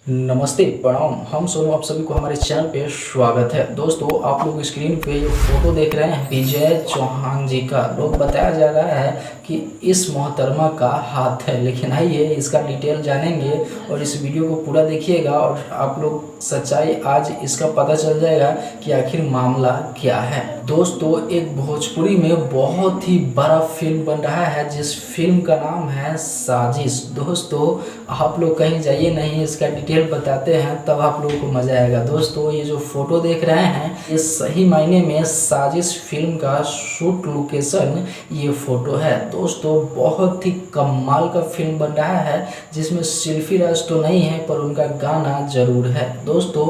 नमस्ते प्रणाम। हम सोनू, आप सभी को हमारे चैनल पे स्वागत है। दोस्तों, आप लोग स्क्रीन पे ये फोटो देख रहे हैं विजय चौहान जी का। लोग बताया जा रहा है कि इस मोहतरमा का हाथ है, लेकिन आइए इसका डिटेल जानेंगे और इस वीडियो को पूरा देखिएगा और आप लोग सच्चाई आज इसका पता चल जाएगा कि आखिर मामला क्या है। दोस्तों, एक भोजपुरी में बहुत ही बड़ा फिल्म बन रहा है जिस फिल्म का नाम है साजिश। दोस्तों, आप लोग कहीं जाइए नहीं, इसका डिटेल बताते हैं तब आप लोगों को मजा आएगा। दोस्तों, ये जो फोटो देख रहे हैं ये सही मायने में साजिश फिल्म का शूट लोकेशन ये फोटो है। दोस्तों, बहुत ही कमाल का फिल्म बन रहा है जिसमें शिल्पी राज तो नहीं है पर उनका गाना जरूर है। दोस्तों,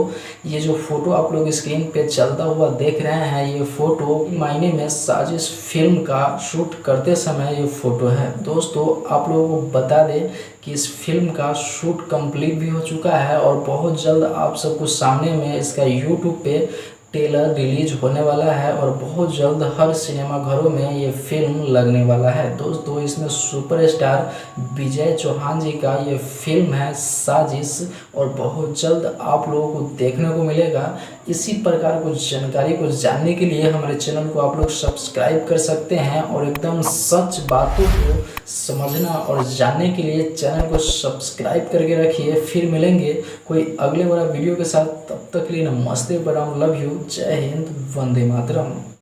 ये जो फोटो आप लोग स्क्रीन पे चलता हुआ देख रहे हैं ये फोटो मायने में साजिश फिल्म का शूट करते समय ये फोटो है। दोस्तों, आप लोगों को बता दें कि इस फिल्म का शूट कंप्लीट भी हो चुका है और बहुत जल्द आप सबको सामने में इसका यूट्यूब पे ट्रेलर रिलीज होने वाला है और बहुत जल्द हर सिनेमा घरों में ये फिल्म लगने वाला है। दोस्तों, इसमें सुपरस्टार विजय चौहान जी का ये फिल्म है साजिश और बहुत जल्द आप लोगों को देखने को मिलेगा। इसी प्रकार कुछ जानकारी को जानने के लिए हमारे चैनल को आप लोग सब्सक्राइब कर सकते हैं और एकदम सच बातों को समझना और जानने के लिए चैनल को सब्सक्राइब करके रखिए। फिर मिलेंगे कोई अगले वाला वीडियो के साथ, तब तक के लिए नमस्ते, प्रणाम, लव यू, जय हिंद, वंदे मातरम।